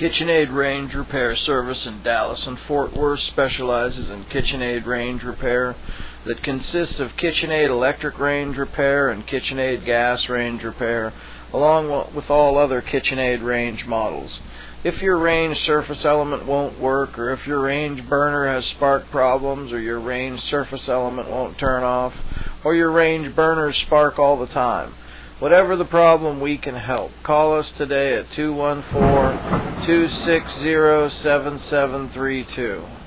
Kitchenaid Range Repair Service in Dallas and Fort Worth specializes in Kitchenaid range repair that consists of Kitchenaid electric range repair and Kitchenaid gas range repair, along with all other Kitchenaid range models. If your range surface element won't work, or if your range burner has spark problems, or your range surface element won't turn off, or your range burners spark all the time, whatever the problem, we can help. Call us today at 214-260-7732.